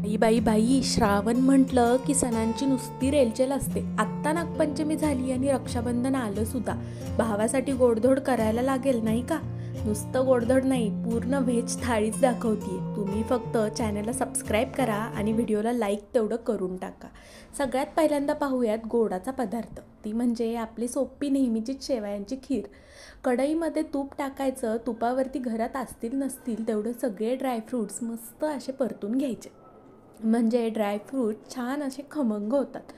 बाई बाई बाई, श्रावण म्हटलं की सणांची नुसती रेलचेल असते. आत्ता नागपंचमी झाली आणि रक्षाबंधन आलं सुद्धा. भावासाठी गोडधोड करायला लागेल नाही का? नुसतं गोडधोड नाही, पूर्ण व्हेज थाळीच दाखवतीये. तुम्ही फक्त चॅनलला सबस्क्राईब करा आणि व्हिडिओला लाईक तेवढं करून टाका. सगळ्यात पहिल्यांदा पाहूयात गोडाचा पदार्थ. ती म्हणजे आपली सोपी नेहमीचीच शेवयांची खीर. कढईमध्ये तूप टाकायचं. तुपावरती घरात असतील नसतील तेवढे सगळे ड्रायफ्रूट्स मस्त असे परतून घ्यायचे, म्हणजे ड्रायफ्रूट छान असे खमंग होतात.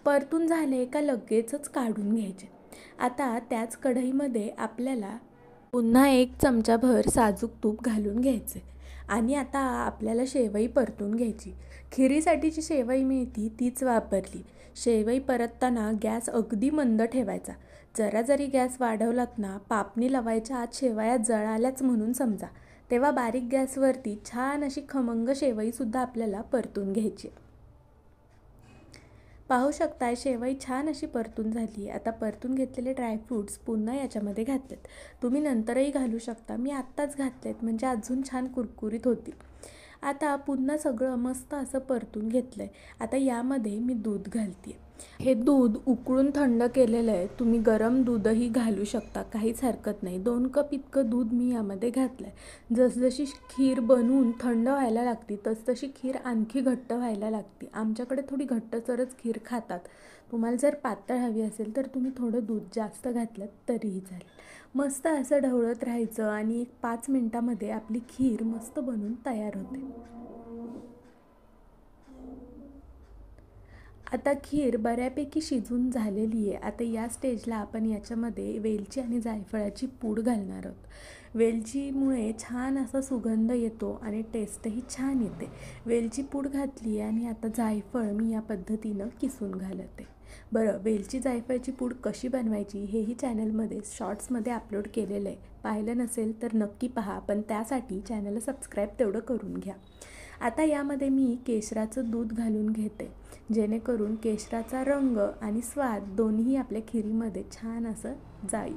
परतून झाले का लगेचच काढून घ्यायचे. आता त्याच कढईमध्ये आपल्याला पुन्हा 1 चमचाभर साजूक तूप घालून घ्यायचे आणि आता आपल्याला शेवई परतून घ्यायची. खिरीसाठी जी शेवई मिळती तीच वापरली. शेवई परतताना गॅस अगदी मंद ठेवायचा. जरा जरी गॅस वाढवलात ना, पापणी लावायच्या आत शेवया जळाल्याच म्हणून समजा. तेव्हा बारीक गॅसवरती छान अशी खमंग शेवईसुद्धा आपल्याला परतून घ्यायची. पाहू शकताय शेवई छान अशी परतून झाली. आता परतून घेतलेले ड्रायफ्रूट्स पुन्हा याच्यामध्ये घातलेत. तुम्ही नंतरही घालू शकता, मी आत्ताच घातलेत म्हणजे अजून छान कुरकुरीत होतील. आता पुन्हा सगळं मस्त असं परतून घेतलं आहे. आता यामध्ये मी दूध घालते. हे दूध उकळून थंड केलेलं आहे. तुम्ही गरम दूधही घालू शकता, काहीच हरकत नाही. 2 कप इतकं दूध मी यामध्ये घातलं आहे. जसजशी खीर बनवून थंड व्हायला लागते तसतशी खीर आणखी घट्ट व्हायला लागते. आमच्याकडे थोडी घट्टसरच खीर खातात. तुम्हाला जर पातळ हवी असेल तर तुम्ही थोडं दूध जास्त घातलं तरीही चालेल. मस्त असं ढवळत राहायचं आणि 5 मिनटामध्ये आपली खीर मस्त बनून तयार होते. आता खीर बऱ्यापैकी शिजून झालेली आहे. आता या स्टेजला आपण याच्यामध्ये वेलची आणि जायफळाची पूड घालणार आहोत. वेलचीमुळे छान असा सुगंध येतो आणि टेस्टही छान येते. वेलची पूड घातली आणि आता जायफळ मी या पद्धतीनं किसून घालते. बरं, वेलची जायफळाची पूड कशी बनवायची हेही चॅनलमध्ये शॉर्ट्समध्ये अपलोड केलेलं आहे. पाहिलं नसेल तर नक्की पहा, पण त्यासाठी चॅनलला सबस्क्राईब तेवढं करून घ्या. आता यामध्ये मी केशराचं दूध घालून घेते, जेणेकरून केशराचा रंग आणि स्वाद दोन्ही आपल्या खिरीमध्ये छान असं जाईल.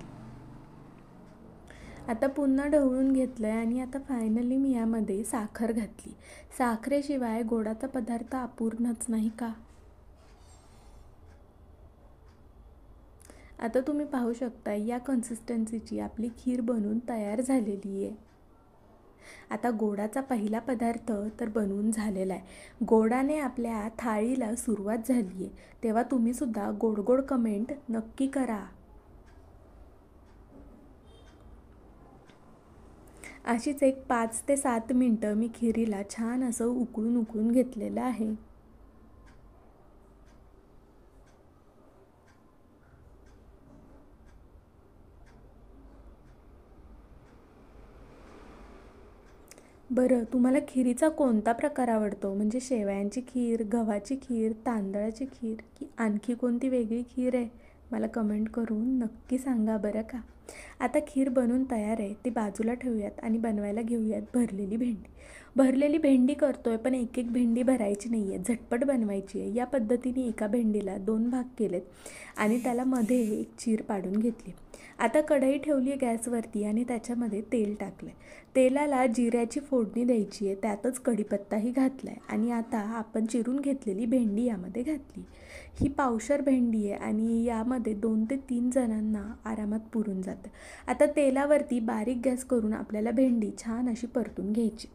आता पुन्हा ढवळून घेतलं आहे आणि आता फायनली मी यामध्ये साखर घातली. साखरेशिवाय गोडाचा पदार्थ अपूर्णच नाही का? आता तुम्ही पाहू शकता या कन्सिस्टन्सीची आपली खीर बनवून तयार झालेली आहे. आता गोडाचा पहिला पदार्थ तर बनवून झालेला आहे. गोडाने आपल्या थाळीला सुरुवात झाली आहे. तेव्हा तुम्हीसुद्धा गोड गोड कमेंट नक्की करा. अशीच एक 5 ते 7 मिनटं मी खिरीला छान असं उकळून घेतलेलं आहे. बरं, तुम्हाला खिरीचा कोणता प्रकार आवडतो? म्हणजे शेवयांची खीर, गव्हाची खीर, तांदळाची खीर की आणखी कोणती वेगळी खीर आहे? मला कमेंट करून नक्की सांगा बरं का. आता खीर बनवून तयार आहे, ती बाजूला ठेवूयात आणि बनवायला घेऊयात भरलेली भेंडी. भरलेली भेंडी करतोय, पण एक एक भेंडी भरायची नाही आहे, झटपट बनवायची आहे. या पद्धतीने एका भेंडीला 2 भाग केलेत आणि त्याला मध्ये एक चीर पाडून घेतली. आता कढई ठेवली आहे गॅसवरती आणि त्याच्यामध्ये तेल टाकलं आहे. तेलाला जिऱ्याची फोडणी द्यायची आहे, त्यातच कढीपत्ताही घातला आहे आणि आता आपण चिरून घेतलेली भेंडी यामध्ये घातली. ही पावशर भेंडी आहे आणि यामध्ये 2 ते 3 जणांना आरामात पुरून जातं. आता तेलावरती बारीक गॅस करून आपल्याला भेंडी छान अशी परतून घ्यायची.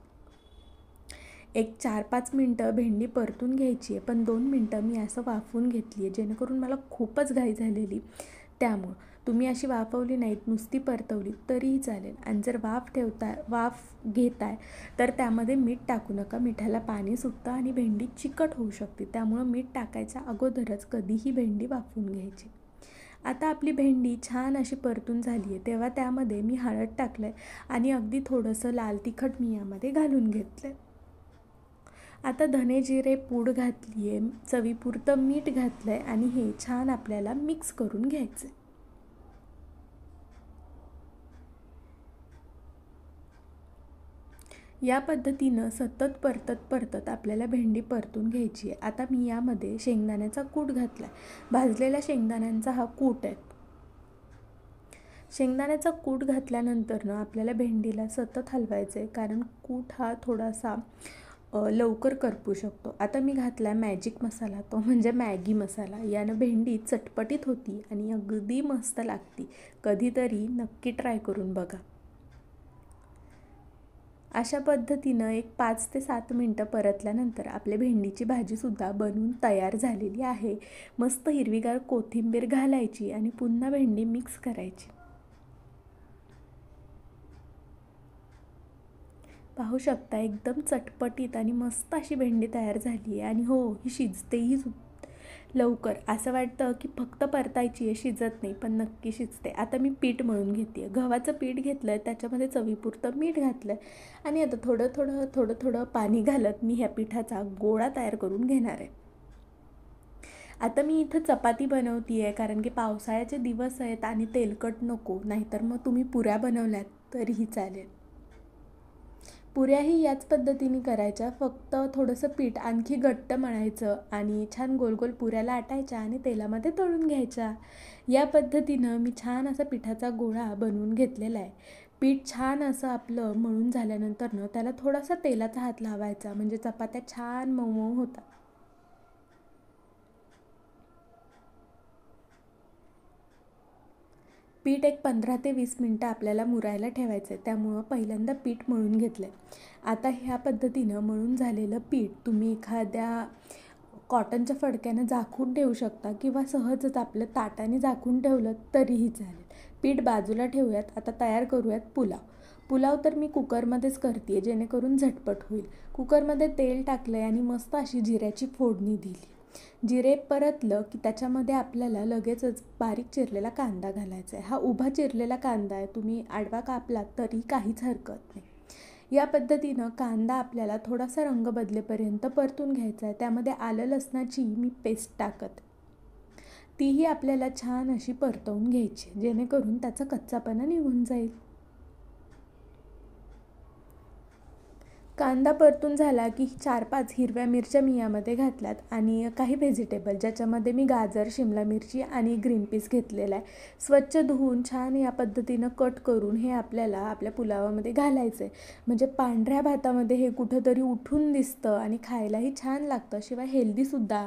एक 4-5 मिनटं भेंडी परतून घ्यायची आहे, पण 2 मिनटं मी असं वाफवून घेतली आहे, जेणेकरून मला खूपच घाई झालेली. त्यामुळं तुम्ही अशी वाफवली नाहीत, नुसती परतवली तरीही चालेल. आणि जर वाफ घेताय तर त्यामध्ये मीठ टाकू नका. मिठाला पाणी सुटतं आणि भेंडी चिकट होऊ शकते. त्यामुळं मीठ टाकायच्या अगोदरच कधीही भेंडी वाफवून घ्यायची. आता आपली भेंडी छान अशी परतून झाली आहे, तेव्हा त्यामध्ये मी हळद टाकलं आहे आणि अगदी थोडंसं लाल तिखट मी यामध्ये घालून घेतलं आहे. आता धने जिरे पूड घातली आहे, चवीपुरतं मीठ घातलं आहे आणि हे छान आपल्याला मिक्स करून घ्यायचं आहे. या पद्धतीनं सतत परतत आपल्याला भेंडी परतून घ्यायची आहे. आता मी यामध्ये शेंगदाण्याचा कूट घातला आहे. भाजलेल्या शेंगदाण्यांचा हा कूट आहे. शेंगदाण्याचा कूट घातल्यानंतर आपल्याला भेंडीला सतत हलवायचं आहे, कारण कूट हा थोडासा लवकर करपू शकतो. आता मी घातला मॅजिक मसाला, तो म्हणजे मॅगी मसाला. यानं भेंडी चटपटीत होती आणि अगदी मस्त लागती. कधीतरी नक्की ट्राय करून बघा. अशा पद्धतीनं एक 5 ते 7 मिनटं परतल्यानंतर आपली भेंडीची भाजीसुद्धा बनवून तयार झालेली आहे. मस्त हिरवीगार कोथिंबीर घालायची आणि पुन्हा भेंडी मिक्स करायची. पाहू शकता एकदम चटपटीत आणि मस्त अशी भेंडी तयार झाली आहे. आणि हो, ही शिजतेही लवकर. असं वाटतं की फक्त परतायची आहे, शिजत नाही, पण नक्की शिजते. आता मी पीठ मळून घेते. गव्हाचं पीठ घेतलं आहे, त्याच्यामध्ये चवीपुरतं मीठ घातलं आहे आणि आता थोडं थोडं पाणी घालत मी ह्या पिठाचा गोळा तयार करून घेणार आहे. आता मी इथं चपाती बनवते आहे, कारण की पावसाळ्याचे दिवस आहेत आणि तेलकट नको. नाहीतर मग तुम्ही पुऱ्या बनवल्यात तरीही चालेल. पुऱ्याही याच पद्धतीने करायच्या, फक्त थोडंसं पीठ आणखी घट्ट मळायचं आणि छान गोल गोल पुऱ्या लाटायच्या आणि तेलामध्ये तळून घ्यायच्या. या पद्धतीनं मी छान असा पिठाचा गोळा बनवून घेतलेला आहे. पीठ छान असं आपलं मळून झाल्यानंतरनं त्याला थोडासा तेलाचा हात लावायचा, म्हणजे चपात्या छान मऊ मऊ होतात. पीठ एक 15 ते 20 मिनटं आपल्याला मुरायला ठेवायचं आहे. त्यामुळं पहिल्यांदा पीठ मळून घेतलं आहे. आता ह्या पद्धतीनं मळून झालेलं पीठ तुम्ही एखाद्या कॉटनच्या फडक्यानं झाकून ठेवू शकता किंवा सहजच आपलं ताटाने झाकून ठेवलं तरीही चालेल. पीठ बाजूला ठेवूयात. आता तयार करूयात पुलाव. पुलाव तर मी कुकरमध्येच करते आहे, जेणेकरून झटपट होईल. कुकरमध्ये तेल टाकलं आहे आणि मस्त अशी जिऱ्याची फोडणी दिली. जिरे परतलं की त्याच्यामध्ये आपल्याला लगेचच बारीक चिरलेला कांदा घालायचा आहे. हा उभा चिरलेला कांदा आहे, तुम्ही आडवा कापला तरी काहीच हरकत नाही. या पद्धतीनं कांदा आपल्याला थोडासा रंग बदलेपर्यंत परतून घ्यायचा आहे. त्यामध्ये आलं लसणाची मी पेस्ट टाकत, तीही आपल्याला छान अशी परतवून घ्यायची, जेणेकरून त्याचा कच्चापणा निघून जाईल. कांदा परतून झाला की 4-5 हिरव्या मिरच्या मी यामध्ये घातल्यात आणि काही व्हेजिटेबल, ज्याच्यामध्ये मी गाजर, शिमला मिरची आणि ग्रीन पीस घेतलेला आहे. स्वच्छ धुवून छान या पद्धतीनं कट करून हे आपल्याला आपल्या पुलावामध्ये घालायचं आहे. म्हणजे पांढऱ्या भातामध्ये हे कुठंतरी उठून दिसतं आणि खायलाही छान लागतं, शिवाय हेल्दीसुद्धा.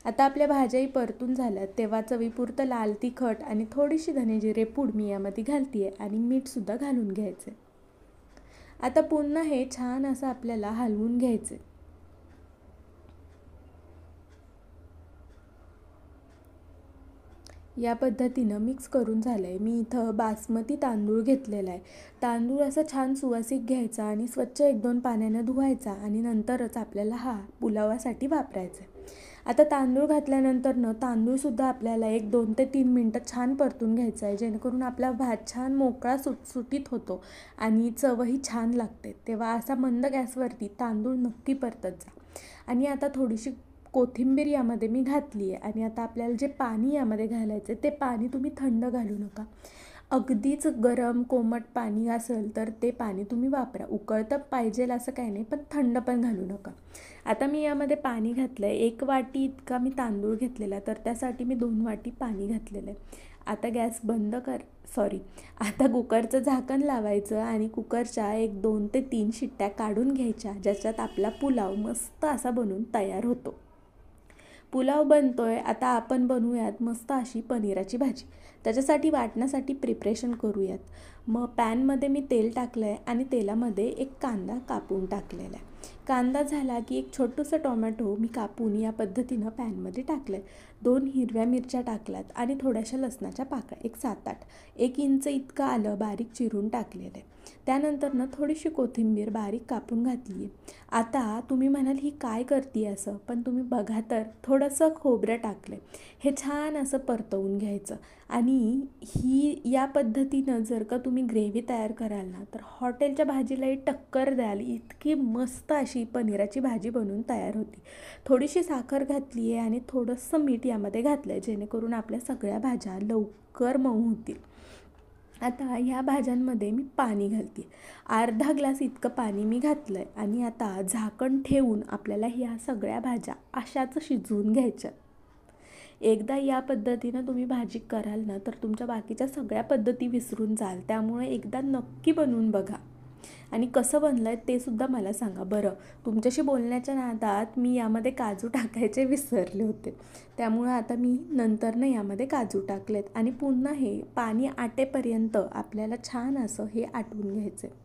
आता आपल्या भाज्याही परतून झाल्यात, तेव्हा चवीपुरतं लाल तिखट आणि थोडीशी धनेजिरे पूड मी यामध्ये घालते आहे आणि मीठसुद्धा घालून घ्यायचं आहे. आता पुन्हा हे छान असं आपल्याला हलवून घ्यायचं. या पद्धतीनं मिक्स करून झालं आहे. मी इथं बासमती तांदूळ घेतलेला आहे. तांदूळ असा छान सुवासिक घ्यायचा आणि स्वच्छ 1-2 पाण्यानं धुवायचा आणि नंतरच आपल्याला हा पुलावासाठी वापरायचा आहे. आता तांदूळ घातल्यानंतरनं तांदूळसुद्धा आपल्याला 1-2 ते 3 मिनटं छान परतून घ्यायचा आहे, जेणेकरून आपला भात छान मोकळा सुटसुटीत होतो आणि चवही छान लागते. तेव्हा असा मंद गॅसवरती तांदूळ नक्की परतत जा. आणि आता थोडीशी कोथिंबीर यामध्ये मी घातली आहे आणि आता आपल्याला जे पाणी यामध्ये घालायचं आहे, ते पाणी तुम्ही थंड घालू नका. अगदीच गरम कोमट पाणी असेल तर ते पाणी तुम्ही वापरा. उकळतं पाहिजेल असं काही नाही, पण थंड पण घालू नका. आता मी यामध्ये पाणी घातलं आहे. 1 वाटी इतका मी तांदूळ घेतलेला, तर त्यासाठी मी 2 वाटी पाणी घातलेलं आहे. आता गॅस बंद आता कुकरचं झाकण लावायचं आणि कुकरच्या 1-2 ते 3 शिट्ट्या काढून घ्यायच्या, ज्याच्यात आपला पुलाव मस्त असा बनून तयार होतो. पुलाव बनतोय, आता आपण बनवूयात मस्त अशी पनीराची भाजी. त्याच्यासाठी वाटण्यासाठी प्रिपरेशन करूयात. मग पॅनमध्ये मी तेल टाकलं आहे आणि तेलामध्ये एक कांदा कापून टाकलेला आहे. कांदा झाला की एक छोटंसं टोमॅटो मी कापून या पद्धतीनं पॅनमध्ये टाकलं आहे. 2 हिरव्या मिरच्या टाकल्यात आणि थोड्याशा लसणाच्या पाकळ्या, एक 7-8, 1 इंच इतकं आलं बारीक चिरून टाकलेलं आहे. त्यानंतरनं थोडीशी कोथिंबीर बारीक कापून घातली आहे. आता तुम्ही म्हणाल ही काय करते असं, पण तुम्ही बघा तर थोडंसं खोबरं टाकलं आहे. हे छान असं परतवून घ्यायचं आणि या पद्धतीनं जर का तुम्ही ग्रेव्ही तयार कराल ना, तर हॉटेलच्या भाजीलाही टक्कर द्याल. इतकी मस्त अशी पनीराची भाजी बनवून तयार होती. थोडीशी साखर घातली आहे आणि थोडंसं मीठ यामध्ये घातलं आहे, जेणेकरून आपल्या सगळ्या भाज्या लवकर मऊ होतील. आता ह्या भाज्यांमध्ये मी पाणी घालते. अर्धा ग्लास इतकं पाणी मी घातलं आहे आणि आता झाकण ठेवून आपल्याला ह्या सगळ्या भाज्या अशाच शिजवून घ्यायच्या. एकदा या पद्धतीनं तुम्ही भाजी कराल ना, तर तुमच्या बाकीच्या सगळ्या पद्धती विसरून जाल. त्यामुळे एकदा नक्की बनवून बघा. आणि कसं बनलं आहे ते सुद्धा मला सांगा. बरं, तुमच्याशी बोलण्याच्या नादात मी यामध्ये काजू टाकायचे विसरले होते, त्यामुळं आता मी नंतरनं यामध्ये काजू टाकलेत आणि पुन्हा हे पाणी आटेपर्यंत आपल्याला छान असं हे आटवून घ्यायचं आहे.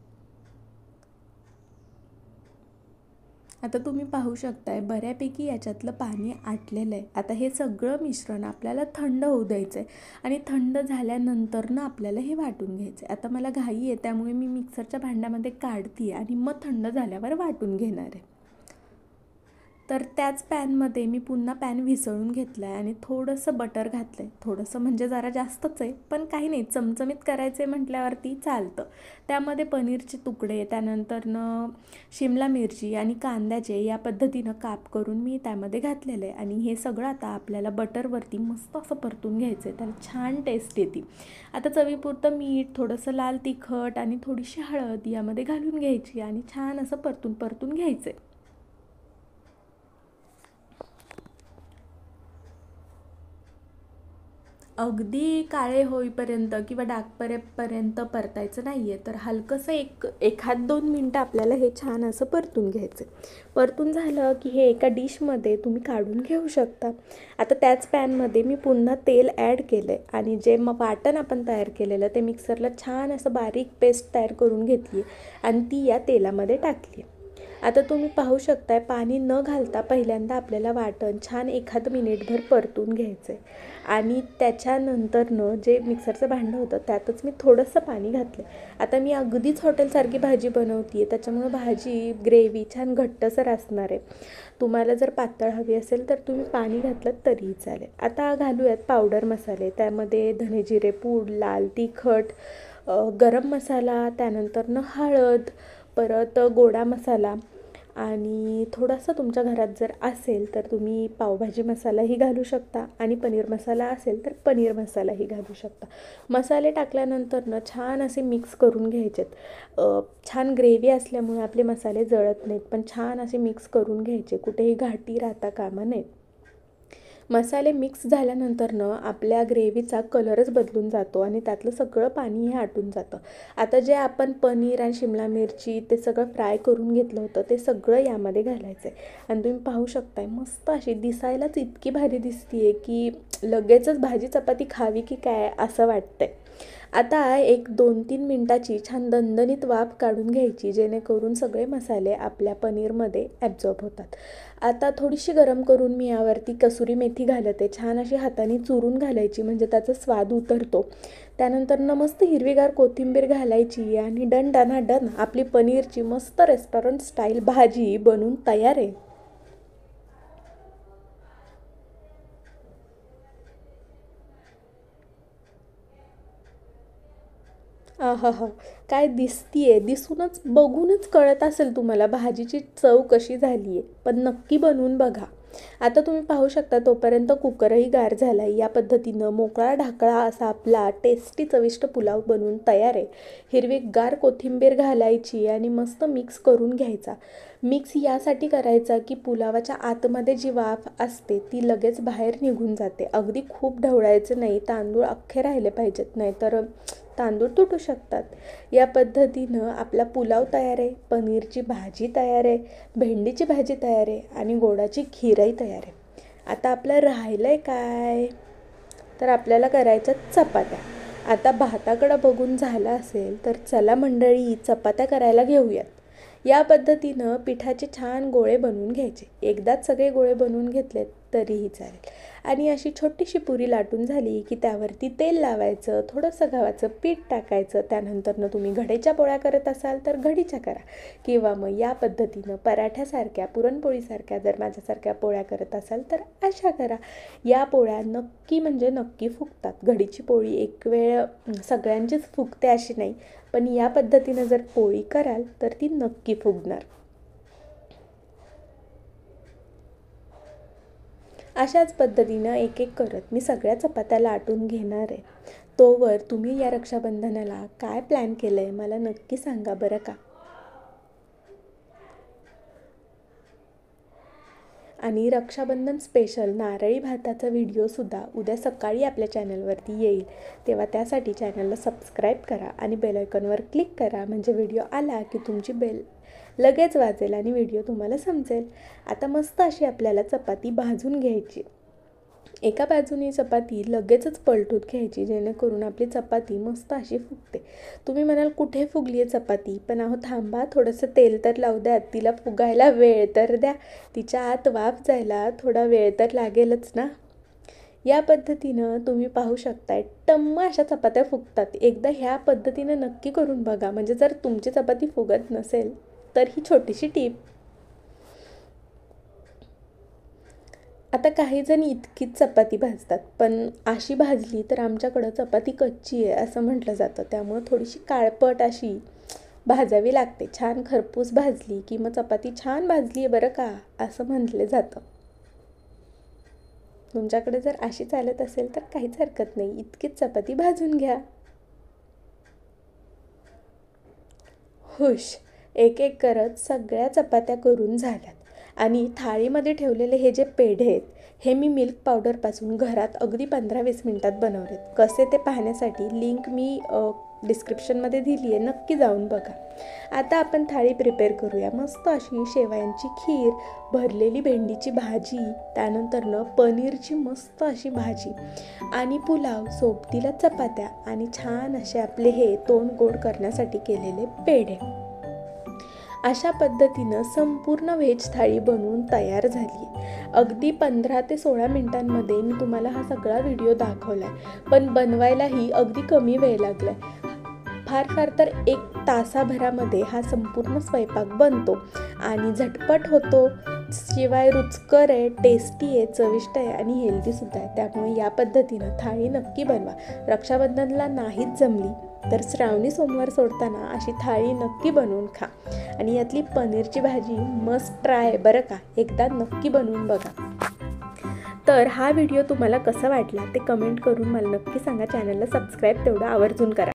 आता तुम्ही पाहू शकताय बऱ्यापैकी याच्यातलं पाणी आटलेलं आहे. आता हे सगळं मिश्रण आपल्याला थंड होऊ द्यायचं आहे आणि थंड झाल्यानंतर आपल्याला हे वाटून घ्यायचं आहे. आता मला घाई आहे त्यामुळे मी मिक्सरच्या भांड्यामध्ये काढते आणि मग थंड झाल्यावर वाटून घेणार आहे. तर त्याच पॅनमध्ये मी पुन्हा पॅन विसळून घेतला आहे आणि थोडंसं बटर घातलं आहे. थोडंसं म्हणजे जरा जास्तच आहे, पण काही नाही, चमचमीत करायचं आहे म्हटल्यावरती चालतं. त्यामध्ये पनीरचे तुकडे, त्यानंतरनं शिमला मिरची आणि कांद्याचे या पद्धतीनं काप करून मी त्यामध्ये घातलेलं आहे आणि हे सगळं आता आपल्याला बटरवरती मस्त असं परतून घ्यायचं आहे. त्याला छान टेस्ट येते. आता चवीपुरतं मीठ, थोडंसं लाल तिखट आणि थोडीशी हळद यामध्ये घालून घ्यायची आणि छान असं परतून घ्यायचं आहे. अगदी काळे होईपर्यंत किंवा डाग पडेपर्यंत परतायचं नाही आहे, तर हलकंसं एखाद 2 मिनटं आपल्याला हे छान असं परतून घ्यायचं आहे. परतून झालं की हे एका डिशमध्ये तुम्ही काढून घेऊ शकता. आता त्याच पॅनमध्ये मी पुन्हा तेल ॲड केलं आहे आणि जे मग वाटण आपण तयार केलेलं ते मिक्सरला छान असं बारीक पेस्ट तयार करून घेतली आहे आणि ती या तेलामध्ये टाकली आहे. आता तुम्ही पाहू शकताय पाणी न घालता पहिल्यांदा आपल्याला वाटण छान एखाद मिनिटभर परतून घ्यायचं आहे आणि त्याच्यानंतरनं जे मिक्सरचं भांडं होतं त्यातच मी थोडंसं पाणी घातलं. आता मी अगदीच हॉटेलसारखी भाजी बनवते आहे, त्याच्यामुळं भाजी ग्रेव्ही छान घट्टसर असणार आहे. तुम्हाला जर पातळ हवी असेल तर तुम्ही पाणी घातलं तरीही चालेल. आता घालूयात पावडर मसाले. त्यामध्ये धने जिरे पूड, लाल तिखट, गरम मसाला, त्यानंतरनं हळद, परत गोडा मसाला आणि थोडासा तुमच्या घरात जर असेल तर तुम्ही पावभाजी मसालाही घालू शकता आणि पनीर मसाला असेल तर पनीर मसालाही घालू शकता. मसाले टाकल्यानंतर छान असे मिक्स करून घ्यायचेत. छान ग्रेव्ही असल्यामुळे आपले मसाले जळत नाहीत, पण छान असे मिक्स करून घ्यायचे, कुठेही घाटी राहता कामा नयेत. मसाले मिक्स झाल्यानंतर आपल्या ग्रेव्हीचा कलरच बदलून जातो आणि त्यातलं सगळं पाणी हे आटून जातं. आता जे आपण पनीर आणि शिमला मिरची ते सगळं फ्राय करून घेतलं होतं ते सगळं यामध्ये घालायचं आहे आणि तुम्ही पाहू शकताय मस्त अशी दिसायलाच इतकी भारी दिसते आहे की लगेचच भाजी चपाती खावी की काय असं वाटतंय. आता 1-2-3 मिनटाची छान दणदणीत वाफ काढून घ्यायची, जेणेकरून सगळे मसाले आपल्या पनीरमध्ये ॲब्झॉर्ब होतात. आता थोडीशी गरम करून मी यावरती कसुरी मेथी घालते. छान अशी हाताने चुरून घालायची म्हणजे त्याचा स्वाद उतरतो. त्यानंतर मस्त हिरवीगार कोथिंबीर घालायची आणि डन आपली पनीरची मस्त रेस्टॉरंट स्टाईल भाजी बनून तयार आहे. आहाहा! काय दिसतीये, दिसूनच बघूनच कळत असेल तुम्हाला भाजीची चव कशी झाली आहे. पण नक्की बनवून बघा. आता तुम्ही पाहू शकता तोपर्यंत कुकरही गार झाला आहे. या पद्धतीनं मोकळा ढाकळा असा आपला टेस्टी चविष्ट पुलाव बनवून तयार आहे. हिरवीगार कोथिंबीर घालायची आणि मस्त मिक्स करून घ्यायचा. मिक्स यासाठी करायचा की पुलावाच्या आतमध्ये जी वाफ असते ती लगेच बाहेर निघून जाते. अगदी खूप ढवळायचं नाही, तांदूळ अख्खे राहिले पाहिजेत, नाहीतर तांदूळ तुटू शकतात. या पद्धतीनं आपला पुलाव तयार आहे, पनीरची भाजी तयार आहे, भेंडीची भाजी तयार आहे आणि गोडाची खीरही तयार आहे. आता आपलं राहिलं आहे काय, तर आपल्याला करायच्या चपात्या. आता भाताकडं बघून झालं असेल तर चला मंडळी चपात्या करायला घेऊयात. या पद्धतीनं पिठाचे छान गोळे बनवून घ्यायचे. एकदाच सगळे गोळे बनवून घेतलेत तरीही चालेल आणि अशी छोटीशी पुरी लाटून झाली की त्यावरती तेल लावायचं, थोडंसं गव्हाचं पीठ टाकायचं. त्यानंतरनं तुम्ही घडीच्या पोळ्या करत असाल तर घडीच्या करा किंवा मग या पद्धतीनं पराठ्यासारख्या, पुरणपोळीसारख्या जर माझ्यासारख्या पोळ्या करत असाल तर अशा करा. या पोळ्या नक्की म्हणजे नक्की फुगतात. घडीची पोळी एक वेळ सगळ्यांचीच फुगते अशी नाही, पण या पद्धतीनं जर पोळी कराल तर ती नक्की फुगणार. अशाच पद्धतीनं एक एक करत मी सगळ्या चपात्या लाटून घेणार आहे. तोवर तुम्ही या रक्षाबंधनाला काय प्लॅन केलं आहे मला नक्की सांगा बरं का. आणि रक्षाबंधन स्पेशल नारळी भाताचा व्हिडिओसुद्धा उद्या सकाळी आपल्या चॅनलवरती येईल. तेव्हा त्यासाठी चॅनलला सबस्क्राईब करा आणि बेल आयकॉनवर क्लिक करा, म्हणजे व्हिडिओ आला की तुमची बेल लगेच वाजेल आणि व्हिडिओ तुम्हाला समजेल. आता मस्त अशी आपल्याला चपाती भाजून घ्यायची. एका बाजूने चपाती लगेचच पलटून घ्यायची, जेणेकरून आपली चपाती मस्त अशी फुगते. तुम्ही म्हणाल कुठे फुगली आहे चपाती, पण अहो थांबा, थोडंसं तेल तर लावू द्या, तिला फुगायला वेळ तर द्या, तिच्या आत वाफ जायला थोडा वेळ तर लागेलच ना. या पद्धतीनं तुम्ही पाहू शकताय टम्म अशा चपात्या फुगतात. एकदा ह्या पद्धतीनं नक्की करून बघा, म्हणजे जर तुमची चपाती फुगत नसेल तर ही छोटीशी टीप. आता काही जण इतकीच चपाती भाजतात, पण अशी भाजली तर आमच्याकडं चपाती कच्ची आहे असं म्हटलं जातं. त्यामुळं थोडीशी काळपट अशी भाजावी लागते. छान खरपूस भाजली की मग चपाती छान भाजली आहे बरं का, असं म्हटलं जातं. तुमच्याकडे जर अशी चालत असेल तर काहीच हरकत नाही, इतकीच चपाती भाजून घ्या. हुश, एक एक करत सगळ्या चपात्या करून झाल्यात. आणि थाळीमध्ये ठेवलेले हे जे पेढे आहेत, हे मी मिल्क पावडरपासून घरात अगदी 15-20 मिनटात बनवलेत. कसे ते पाहण्यासाठी लिंक मी डिस्क्रिप्शनमध्ये दिली आहे, नक्की जाऊन बघा. आता आपण थाळी प्रिपेअर करूया. मस्त अशी शेवयांची खीर, भरलेली भेंडीची भाजी, त्यानंतरनं पनीरची मस्त अशी भाजी आणि पुलाव, सोबतीला चपात्या आणि छान असे आपले हे तोंड गोड करण्यासाठी केलेले पेढे. अशा पद्धतीनं संपूर्ण व्हेज थाळी बनवून तयार झाली आहे. अगदी 15 ते 16 मिनटांमध्ये मी तुम्हाला हा सगळा व्हिडिओ दाखवला आहे, पण बनवायलाही अगदी कमी वेळ लागला आहे. फार तर 1 तासाभरामध्ये हा संपूर्ण स्वयंपाक बनतो आणि झटपट होतो. शिवाय रुचकर आहे, टेस्टी आहे, चविष्ट आहे आणि हेल्दीसुद्धा आहे. त्यामुळे या पद्धतीनं थाळी नक्की बनवा. रक्षाबंधनला नाहीच जमली तर श्रावणी सोमवार सोडताना अशी थाळी नक्की बनवून खा. आणि यातली पनीरची भाजी मस्ट ट्राय बरं का, एकदा नक्की बनवून बघा. तर हा व्हिडिओ तुम्हाला कसा वाटला ते कमेंट करून मला नक्की सांगा. चॅनलला सबस्क्राईब तेवढं आवर्जून करा.